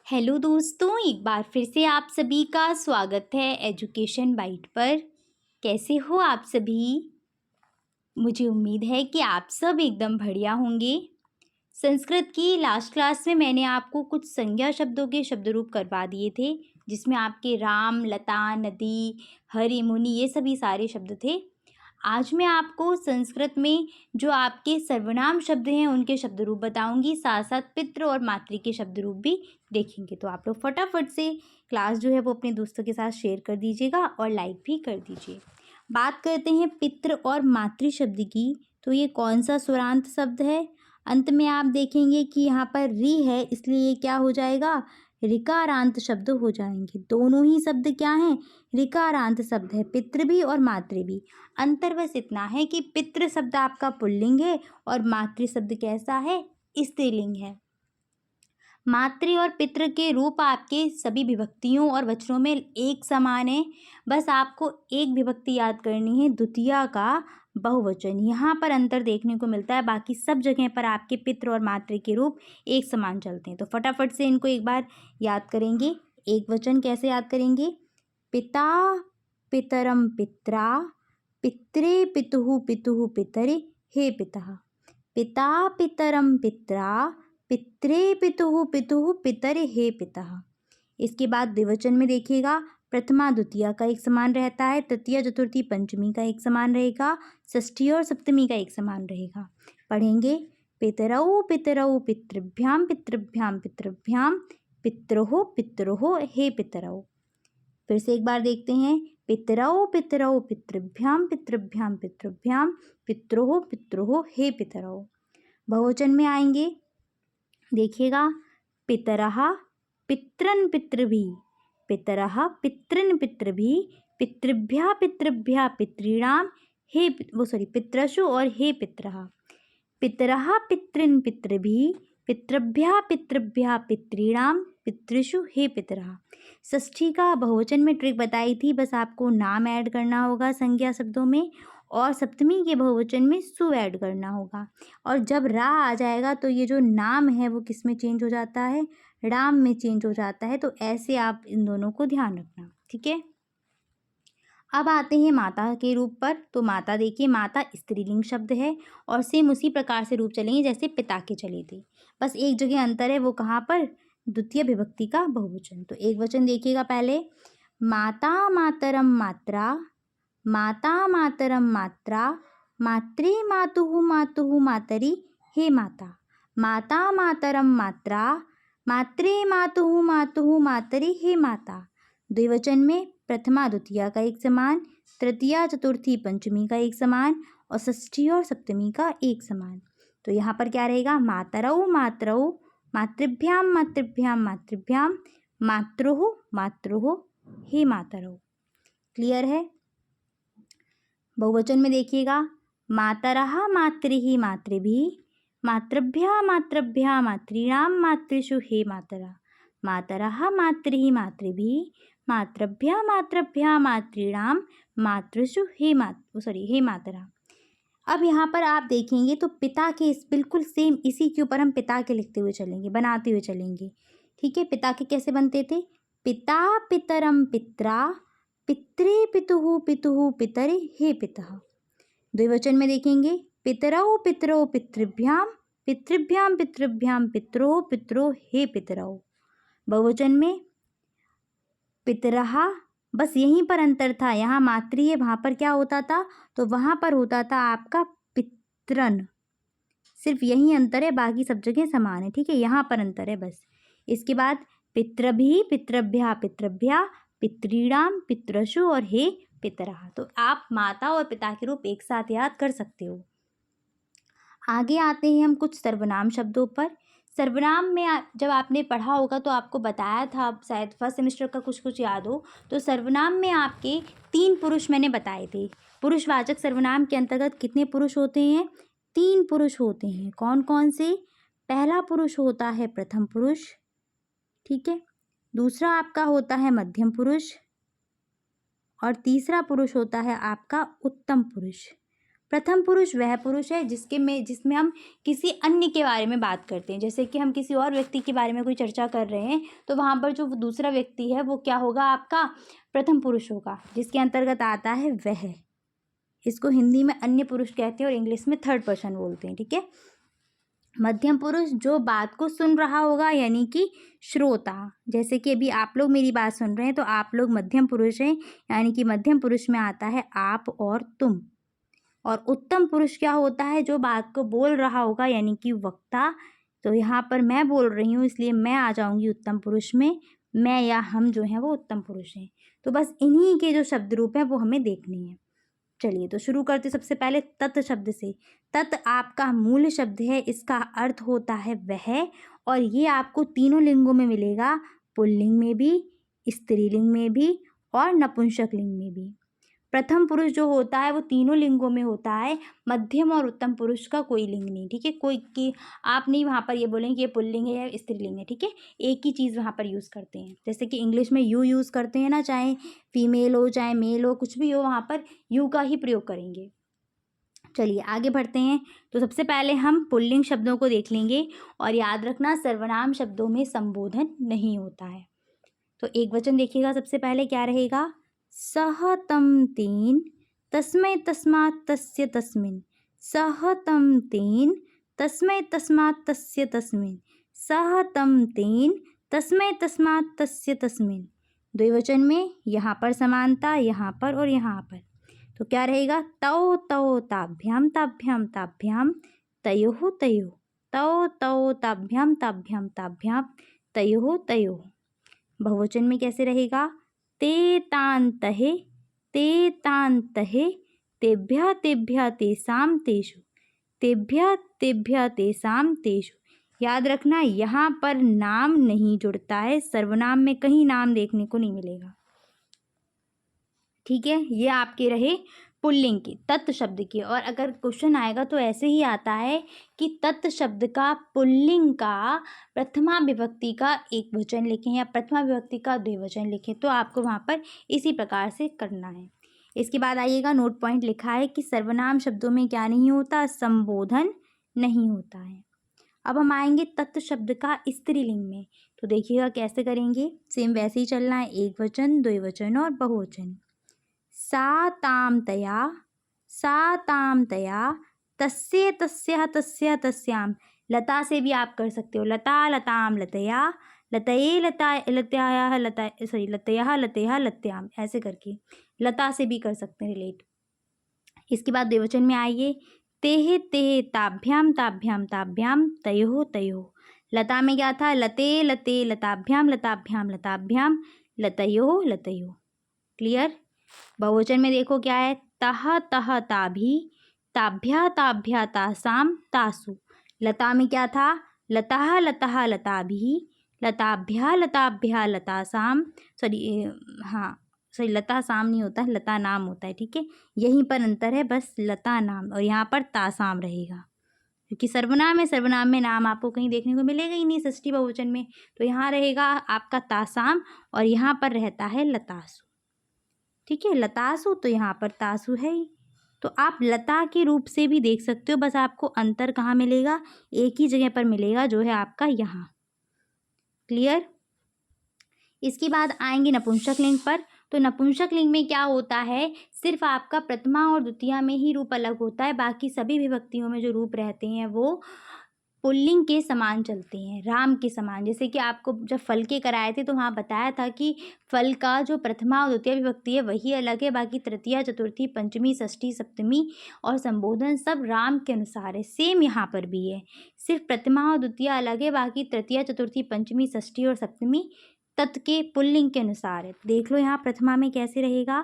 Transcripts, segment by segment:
Hello दोस्तों, एक बार फिर से आप सभी का स्वागत है एजुकेशन बाइट पर। कैसे हो आप सभी? मुझे उम्मीद है कि आप सब एकदम बढ़िया होंगे। संस्कृत की लास्ट क्लास में मैंने आपको कुछ संज्ञा शब्दों के शब्द रूप करवा दिए थे, जिसमें आपके राम, लता, नदी, हरि, मुनि ये सभी सारे शब्द थे। आज मैं आपको संस्कृत में जो आपके सर्वनाम शब्द हैं उनके शब्द रूप बताऊंगी, साथ साथ पितृ और मातृ के शब्द रूप भी देखेंगे। तो आप लोग फटाफट से क्लास जो है वो अपने दोस्तों के साथ शेयर कर दीजिएगा और लाइक भी कर दीजिए। बात करते हैं पितृ और मातृ शब्द की। तो ये कौन सा स्वरांत शब्द है? अंत में आप देखेंगे कि यहाँ पर री है, इसलिए ये क्या हो जाएगा? ऋकारांत शब्द हो जाएंगे। दोनों ही शब्द क्या हैं? ऋकारांत शब्द है, पितृ भी और मातृ भी। अंतर बस इतना है कि पितृ शब्द आपका पुल्लिंग है और मातृ शब्द कैसा है? स्त्रीलिंग है। मातृ और पितृ के रूप आपके सभी विभक्तियों और वचनों में एक समान है। बस आपको एक विभक्ति याद करनी है, द्वितीया का बहुवचन। यहाँ पर अंतर देखने को मिलता है, बाकी सब जगह पर आपके पितृ और मातृ के रूप एक समान चलते हैं। तो फटाफट से इनको एक बार याद करेंगे। एक वचन कैसे याद करेंगे? पिता पितरम पित्रा, पित्रे पितुः पितुः पितरे हे पितः। पिता पितरम पित्रा, पित्रे पितुः पितुः पितरे हे पितः। इसके बाद द्विवचन में देखिएगा, प्रथमा द्वितीया का एक समान रहता है, तृतीया चतुर्थी पंचमी का एक समान रहेगा, षष्ठी और सप्तमी का एक समान रहेगा। पढ़ेंगे, पितरौ पितरौ पितृभ्याम पितृभ्याम पितृभ्याम, पितरोः पितरोः हे पितरौ। फिर से एक बार देखते हैं, पितरौ पितरौ पितृभ्याम पितृभ्याम पितृभ्याम, पितरोः पितरोः हे पितरौ। बहुवचन में आएंगे, देखिएगा, पितरः पितृन् पितृभिः, पितरः पितृन् पितृभिः, पितृभ्यः पितृभ्यः पितॄणां हे पितृषु और हे पितरः। पितरः पितृन् पितृभिः, पितृभ्यः पितृभ्यः पितॄणां पितृषु हे पितरः। षष्ठी का बहुवचन में ट्रिक बताई थी, बस आपको नाम ऐड करना होगा संज्ञा शब्दों में, और सप्तमी के बहुवचन में सु ऐड करना होगा। और जब रा आ जाएगा तो ये जो नाम है वो किस में चेंज हो जाता है? राम में चेंज हो जाता है। तो ऐसे आप इन दोनों को ध्यान रखना, ठीक है। अब आते हैं माता के रूप पर। तो माता देखिए, माता स्त्रीलिंग शब्द है और सेम उसी प्रकार से रूप चलेंगे जैसे पिता के चले थे। बस एक जगह अंतर है, वो कहाँ पर? द्वितीय विभक्ति का बहुवचन। तो एक वचन देखिएगा पहले, माता मातरम मात्रा, माता मातरम मात्रा, मात्रे मातुः मातुः मातरि हे माता। माता मातरम मात्रा, मात्रे मातुः मातुः मातरि हे माता। द्विवचन में प्रथमा द्वितीया का एक समान, तृतीया चतुर्थी पंचमी का एक समान और षष्ठी और सप्तमी का एक समान। तो यहाँ पर क्या रहेगा? मातरौ मातरौ, मातृभ्याम मातृभ्याम मातृभ्याम, मातृः मातृः हे मातरौ। क्लियर है? बहुवचन में देखिएगा, मातरः मातृः मातृभिः, मातृभ्यः मातृभ्यः मातॄणां मातृषु हे मातरः। मातरः मातृः मातृभिः, मातृभ्यः मातृभ्यः मातॄणां मातृषु हे मातरः। अब यहाँ पर आप देखेंगे तो पिता के बिल्कुल सेम इसी के ऊपर हम पिता के लिखते हुए चलेंगे, बनाते हुए चलेंगे, ठीक है। पिता के कैसे बनते थे? पिता पितरम पित्रा, पित्रे पितुः पितुः पितरे हे पितः। द्विवचन में देखेंगे, पितरौ पितरौ पितृभ्याम, पितृभ्याम पितृभ्याम पितरोः पितरो हे पितरौ। बहुवचन में पितरः, बस यहीं पर अंतर था, यहाँ मातृ है, वहाँ पर क्या होता था? तो वहाँ पर होता था आपका पितरन। सिर्फ यही अंतर है, बाकी सब जगह समान है, ठीक है। यहाँ पर अंतर है बस। इसके बाद पितृभिः पितृभ्यः पितृभ्या, पितॄणां पितृषु और हे पितरः। तो आप माता और पिता के रूप एक साथ याद कर सकते हो। आगे आते हैं हम कुछ सर्वनाम शब्दों पर। सर्वनाम में जब आपने पढ़ा होगा तो आपको बताया था, शायद फर्स्ट सेमेस्टर का कुछ कुछ याद हो, तो सर्वनाम में आपके 3 पुरुष मैंने बताए थे। पुरुषवाचक सर्वनाम के अंतर्गत कितने पुरुष होते हैं? 3 पुरुष होते हैं। कौन कौन से? पहला पुरुष होता है प्रथम पुरुष, ठीक है। दूसरा आपका होता है मध्यम पुरुष और तीसरा पुरुष होता है आपका उत्तम पुरुष। प्रथम पुरुष वह पुरुष है जिसमें हम किसी अन्य के बारे में बात करते हैं। जैसे कि हम किसी और व्यक्ति के बारे में कोई चर्चा कर रहे हैं तो वहाँ पर जो दूसरा व्यक्ति है वो क्या होगा, आपका प्रथम पुरुष होगा, जिसके अंतर्गत आता है वह। इसको हिंदी में अन्य पुरुष कहते हैं और इंग्लिश में थर्ड पर्सन बोलते हैं, ठीक है। मध्यम पुरुष जो बात को सुन रहा होगा, यानी कि श्रोता। जैसे कि अभी आप लोग मेरी बात सुन रहे हैं तो आप लोग मध्यम पुरुष हैं, यानी कि मध्यम पुरुष में आता है आप और तुम। और उत्तम पुरुष क्या होता है, जो बात को बोल रहा होगा, यानी कि वक्ता। तो यहाँ पर मैं बोल रही हूँ इसलिए मैं आ जाऊँगी उत्तम पुरुष में। मैं या हम जो हैं वो उत्तम पुरुष हैं। तो बस इन्हीं के जो शब्द रूप हैं वो हमें देखने हैं। चलिए तो शुरू करते सबसे पहले तत् शब्द से। तत् आपका मूल शब्द है, इसका अर्थ होता है वह, और ये आपको तीनों लिंगों में मिलेगा, पुल्लिंग में भी, स्त्रीलिंग में भी और नपुंसक लिंग में भी। प्रथम पुरुष जो होता है वो तीनों लिंगों में होता है, मध्यम और उत्तम पुरुष का कोई लिंग नहीं, ठीक है। कोई की आप नहीं वहाँ पर ये बोलेंगे कि ये पुल्लिंग है या स्त्रीलिंग है, ठीक है। एक ही चीज़ वहाँ पर यूज़ करते हैं। जैसे कि इंग्लिश में यू यूज़ करते हैं ना, चाहे फीमेल हो चाहे मेल हो, कुछ भी हो वहाँ पर यू का ही प्रयोग करेंगे। चलिए आगे बढ़ते हैं। तो सबसे पहले हम पुल्लिंग शब्दों को देख लेंगे, और याद रखना सर्वनाम शब्दों में संबोधन नहीं होता है। तो एक वचन देखिएगा, सबसे पहले क्या रहेगा, सह तं तेन तस्मै तस्मात् तस्य तस्मिन्। सह तं तेन तस्मै तस्मात् तस्य तस्मिन्। सह तं तेन तस्मै तस्मात् तस्य तस्मिन्। द्विवचन में यहाँ पर समानता, यहाँ पर और यहाँ पर। तो क्या रहेगा, तौ तौ ताभ्याम ताभ्याम ताभ्याम तयोः तयोः। तौ तौ ताभ्याम ताभ्याम ताभ्याम तयोः तयोः। बहुवचन में कैसे रहेगा, ते तान् तहे ते तान् तहे तेभ्यः तेभ्यः तेषां तेषु। तेभ्यः तेभ्यः तेषां तेषु। याद रखना यहाँ पर नाम नहीं जुड़ता है, सर्वनाम में कहीं नाम देखने को नहीं मिलेगा, ठीक है। ये आपके रहे पुल्लिंग की, तत् शब्द की। और अगर क्वेश्चन आएगा तो ऐसे ही आता है कि तत् शब्द का पुल्लिंग का प्रथमा विभक्ति का एक वचन लिखें या प्रथमा विभक्ति का द्विवचन लिखें, तो आपको वहाँ पर इसी प्रकार से करना है। इसके बाद आइएगा, नोट पॉइंट लिखा है कि सर्वनाम शब्दों में क्या नहीं होता, संबोधन नहीं होता है। अब हम आएंगे तत् शब्द का स्त्रीलिंग में। तो देखिएगा कैसे करेंगे, सेम वैसे ही चलना है, एक वचन, द्विवचन और बहुवचन। सा तां तया तस्य तस्याः तस्य तस्याम। लता से भी आप कर सकते हो, लता लताम लतया, लतये लता लत्याः लता लतयः लतेः लत्याम, ऐसे करके लता से भी कर सकते हैं रिलेट। इसके बाद द्विवचन में आइए, तेहे तेहे ताभ्याम ताभ्याम ताभ्याम तयोः तयोः। लता में क्या था, लते लते लताभ्याम लताभ्याम लताभ्याम लतयोः लतयोः। क्लियर। बहुवचन में देखो क्या है, तह तह ताभी ताभ्या ताभ्या तासाम तासु। लता में क्या था, लतः लतः लताभी लताभ्या लताभ्या लतासाम, सॉरी लता साम नहीं होता है, लता नाम होता है, ठीक है। यहीं पर अंतर है, बस लता नाम और यहाँ पर तासाम रहेगा, क्योंकि सर्वनाम है, सर्वनाम में नाम आपको कहीं देखने को मिलेगा ही नहीं षष्ठी बहुवचन में। तो यहाँ रहेगा आपका तासाम और यहाँ पर रहता है लतासु, ठीक है। लतासु तो यहाँ पर तासु है ही। तो आप लता के रूप से भी देख सकते हो, बस आपको अंतर कहाँ मिलेगा, एक ही जगह पर मिलेगा, जो है आपका यहाँ। क्लियर। इसके बाद आएंगे नपुंसक लिंग पर। तो नपुंसक लिंग में क्या होता है, सिर्फ आपका प्रथमा और द्वितीया में ही रूप अलग होता है, बाकी सभी विभक्तियों में जो रूप रहते हैं वो पुल्लिंग के समान चलते हैं, राम के समान। जैसे कि आपको जब फल के कराए थे तो वहाँ बताया था कि फल का जो प्रथमा और द्वितीय विभक्ति है वही अलग है, बाकी तृतीया चतुर्थी पंचमी षष्ठी सप्तमी और संबोधन सब राम के अनुसार है। सेम यहाँ पर भी है, सिर्फ प्रथमा और द्वितीया अलग है, बाकी तृतीया चतुर्थी पंचमी षष्ठी और सप्तमी तत् के पुल्लिंग के अनुसार है। देख लो यहाँ प्रथमा में कैसे रहेगा,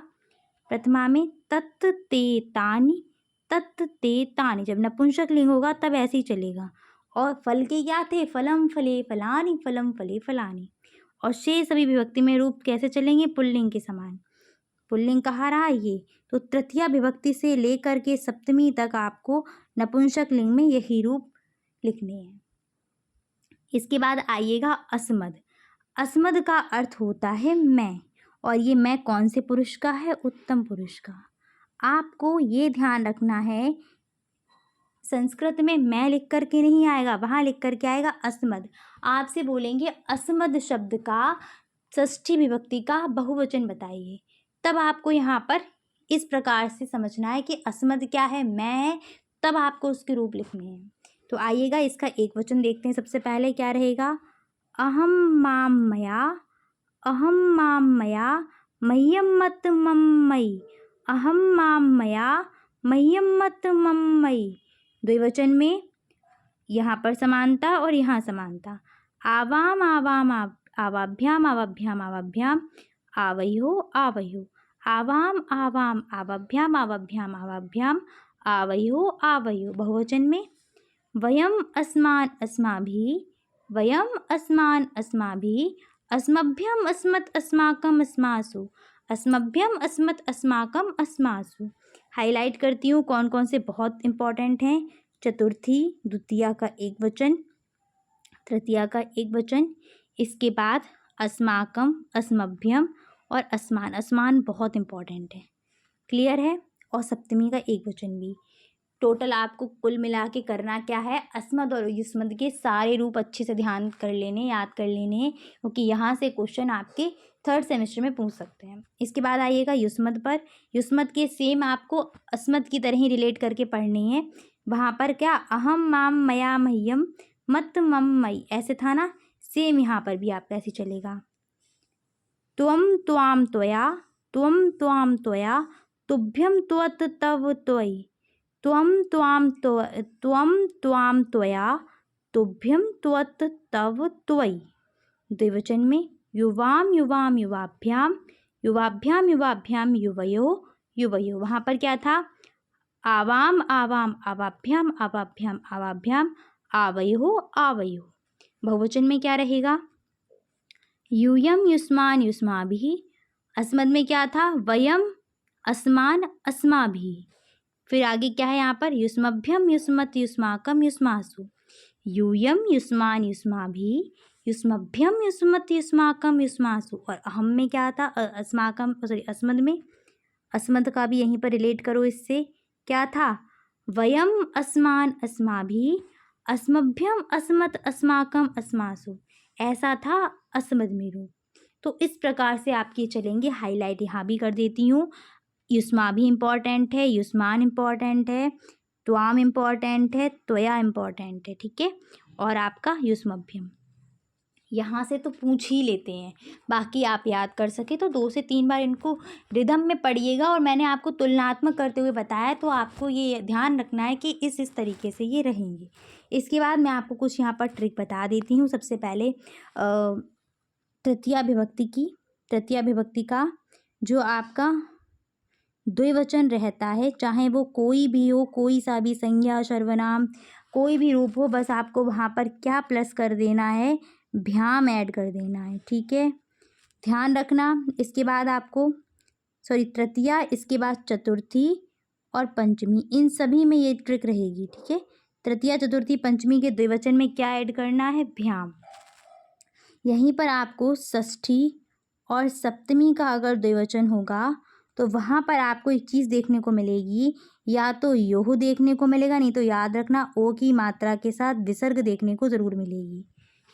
प्रथमा में तत् ते तानि, तत् ते तानि। जब नपुंसक लिंग होगा तब ऐसे ही चलेगा। और फल के क्या थे, फलम फले फलानि, फलम फले फलानि। और शेष सभी विभक्ति में रूप कैसे चलेंगे, पुल्लिंग के समान। पुल्लिंग कहाँ रहा ये, तो तृतीया विभक्ति से लेकर के सप्तमी तक आपको नपुंसक लिंग में यही रूप लिखने हैं। इसके बाद आइएगा अस्मद। अस्मद का अर्थ होता है मैं, और ये मैं कौन से पुरुष का है, उत्तम पुरुष का। आपको ये ध्यान रखना है, संस्कृत में मैं लिख कर के नहीं आएगा, वहाँ लिख कर के आएगा अस्मद। आपसे बोलेंगे अस्मद शब्द का षष्ठी विभक्ति का बहुवचन बताइए, तब आपको यहाँ पर इस प्रकार से समझना है कि अस्मद क्या है, मैं है, तब आपको उसके रूप लिखने हैं। तो आइएगा इसका एक वचन देखते हैं। सबसे पहले क्या रहेगा, अहम माम मया, अहम माम मया मह्यम मत मम मयि, अहम माम मया मह्यम मत मम मयि। द्विवचन में यहाँ पर समानता और यहाँ समानता, आवाम आवाम आवाभ्याम आवाभ्याम आवाभ्याम आवयो आवयो, आवाम आवाम आवाभ्याम आवाभ्याम आवाभ्याम आवयो आवयो। बहुवचन में वयम अस्मान् अस्माभिः, वयम अस्मान् अस्माभिः, अस्मभ्यम अस्मत् अस्माकम अस्मासु, अस्मभ्यम अस्मत् अस्माकम अस्मासु। हाईलाइट करती हूँ कौन कौन से बहुत इंपॉर्टेंट हैं। चतुर्थी द्वितीया का एक वचन, तृतीया का एक वचन, इसके बाद अस्माकम, अस्मभ्यम और अस्मान। अस्मान बहुत इंपॉर्टेंट है, क्लियर है। और सप्तमी का एक वचन भी। टोटल आपको कुल मिला के करना क्या है, अस्मद और युष्मद के सारे रूप अच्छे से ध्यान कर लेने, याद कर लेने हैं, क्योंकि यहाँ से क्वेश्चन आपके थर्ड सेमेस्टर में पूछ सकते हैं। इसके बाद आइएगा युष्मद पर। युष्मद के सेम आपको अस्मद की तरह ही रिलेट करके पढ़नी है। वहाँ पर क्या, अहम माम मया मह्यम मत मम मयि, ऐसे था ना, सेम यहाँ पर भी आपका ऐसे चलेगा। त्वम त्वाम त्वया, त्वम त्वाम त्वया, तुभ्यम त्वत तव त्वयि, त्वम त्वाम त्वया, तुभ्यम त्वत तव त्वयि। द्विवचन में युवाम युवाम युवाभ्याम, युवाभ्याम युवाभ्याम युवयो युवयो। वहाँ पर क्या था, आवाम आवाम आवाभ्याम आवाभ्याम आवाभ्याम आवयो आवयो। बहुवचन में क्या रहेगा, यूयम युष्मान युष्माभिः। अस्मद में क्या था, वयम अस्मान अस्माभिः। फिर आगे क्या है यहाँ पर, युष्मभ्यम युष्मत् युष्माकम युष्मासु, यूयम युष्मान युष्माभिः, युष्मभ्यम युष्मत् युष्माकम युष्मासु। और अहम में क्या था, अस्माकम, सॉरी अस्मद में, अस्मद का भी यहीं पर रिलेट करो इससे, क्या था, वयम अस्मान अस्माभिः, अस्मभ्यम अस्मत् अस्माकम अस्मासु, ऐसा था अस्मद में रूप। तो इस प्रकार से आपके चलेंगे। हाईलाइट यहाँ भी कर देती हूँ। युष्मा भी इम्पॉर्टेंट है, युष्मान इम्पॉर्टेंट है, त्वाम इम्पॉर्टेंट है, त्वया इम्पॉर्टेंट है, ठीक है। और आपका युष्मभ्यम यहाँ से तो पूछ ही लेते हैं, बाकी आप याद कर सके तो 2 से 3 बार इनको रिदम में पढ़िएगा। और मैंने आपको तुलनात्मक करते हुए बताया, तो आपको ये ध्यान रखना है कि इस तरीके से ये रहेंगे। इसके बाद मैं आपको कुछ यहाँ पर ट्रिक बता देती हूँ। सबसे पहले तृतीया विभक्ति का जो आपका द्विवचन रहता है, चाहे वो कोई भी हो, कोई सा भी संज्ञा सर्वनाम कोई भी रूप हो, बस आपको वहाँ पर क्या प्लस कर देना है, भ्याम ऐड कर देना है, ठीक है, ध्यान रखना। इसके बाद आपको तृतीया, इसके बाद चतुर्थी और पंचमी, इन सभी में ये ट्रिक रहेगी, ठीक है। तृतीया चतुर्थी पंचमी के द्विवचन में क्या ऐड करना है, भ्याम। यहीं पर आपको षष्ठी और सप्तमी का अगर द्विवचन होगा तो वहाँ पर आपको एक चीज़ देखने को मिलेगी, या तो योह देखने को मिलेगा, नहीं तो याद रखना ओ की मात्रा के साथ विसर्ग देखने को ज़रूर मिलेगी,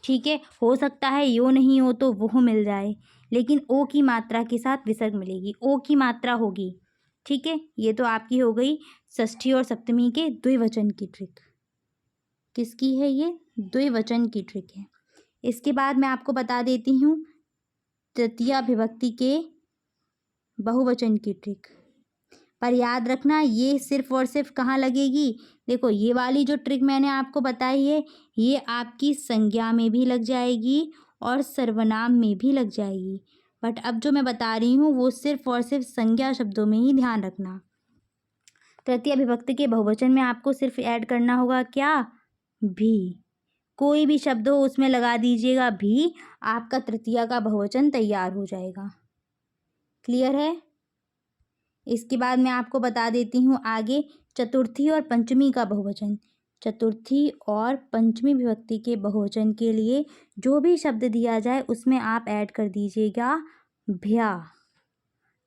ठीक है। हो सकता है यो नहीं हो तो वह मिल जाए, लेकिन ओ की मात्रा के साथ विसर्ग मिलेगी, ओ की मात्रा होगी, ठीक है। ये तो आपकी हो गई षष्ठी और सप्तमी के द्विवचन की ट्रिक। किसकी है ये, द्विवचन की ट्रिक है। इसके बाद मैं आपको बता देती हूँ तृतीया विभक्ति के बहुवचन की ट्रिक। पर याद रखना ये सिर्फ और सिर्फ कहाँ लगेगी, देखो ये वाली जो ट्रिक मैंने आपको बताई है ये आपकी संज्ञा में भी लग जाएगी और सर्वनाम में भी लग जाएगी, बट अब जो मैं बता रही हूँ वो सिर्फ और सिर्फ संज्ञा शब्दों में ही ध्यान रखना। तृतीया विभक्ति के बहुवचन में आपको सिर्फ ऐड करना होगा क्या, भी। कोई भी शब्द हो उसमें लगा दीजिएगा भी, आपका तृतीया का बहुवचन तैयार हो जाएगा, क्लियर है। इसके बाद मैं आपको बता देती हूँ आगे चतुर्थी और पंचमी का बहुवचन। चतुर्थी और पंचमी विभक्ति के बहुवचन के लिए जो भी शब्द दिया जाए उसमें आप ऐड कर दीजिएगा भ्या।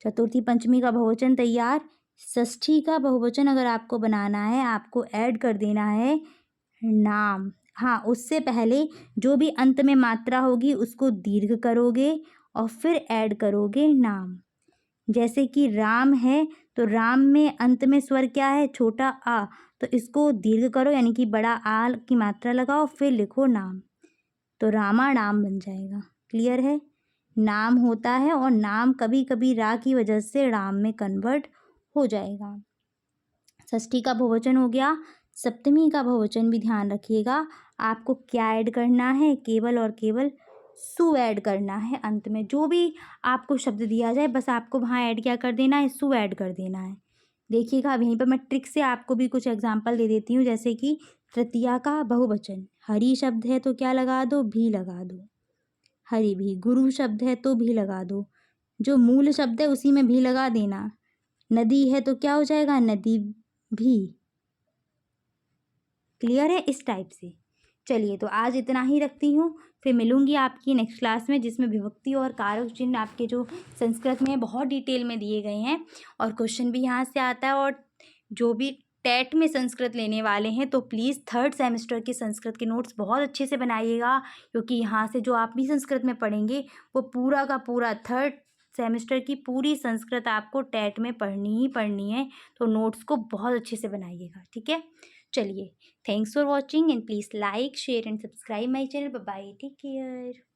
चतुर्थी पंचमी का बहुवचन तैयार, षष्ठी का बहुवचन अगर आपको बनाना है, आपको ऐड कर देना है नाम। हाँ, उससे पहले जो भी अंत में मात्रा होगी उसको दीर्घ करोगे और फिर ऐड करोगे नाम। जैसे कि राम है तो राम में अंत में स्वर क्या है? छोटा आ, तो इसको दीर्घ करो यानी कि बड़ा आ की मात्रा लगाओ फिर लिखो नाम, तो रामा नाम बन जाएगा। क्लियर है? नाम होता है और नाम कभी कभी रा की वजह से राम में कन्वर्ट हो जाएगा। षष्ठी का बहुवचन हो गया। सप्तमी का बहुवचन भी ध्यान रखिएगा। आपको क्या ऐड करना है? केवल और केवल सु ऐड करना है अंत में। जो भी आपको शब्द दिया जाए बस आपको वहाँ ऐड क्या कर देना है? सु ऐड कर देना है। देखिएगा, अब यहीं पर मैं ट्रिक से आपको भी कुछ एग्जाम्पल दे देती हूँ। जैसे कि तृतीया का बहुवचन, हरि शब्द है तो क्या लगा दो? भी लगा दो। हरि भी। गुरु शब्द है तो भी लगा दो। जो मूल शब्द है उसी में भी लगा देना। नदी है तो क्या हो जाएगा? नदी भी। क्लियर है? इस टाइप से। चलिए, तो आज इतना ही रखती हूँ। फिर मिलूंगी आपकी नेक्स्ट क्लास में, जिसमें विभक्ति और कारक चिन्ह आपके जो संस्कृत में बहुत डिटेल में दिए गए हैं और क्वेश्चन भी यहाँ से आता है। और जो भी टेट में संस्कृत लेने वाले हैं तो प्लीज़ 3rd सेमेस्टर के संस्कृत के नोट्स बहुत अच्छे से बनाइएगा, क्योंकि यहाँ से जो आप भी संस्कृत में पढ़ेंगे वो पूरा का पूरा 3rd सेमेस्टर की पूरी संस्कृत आपको टेट में पढ़नी ही पढ़नी है। तो नोट्स को बहुत अच्छे से बनाइएगा, ठीक है? चलिए, thanks for watching and please like, share and subscribe my channel. Bye bye. Take care.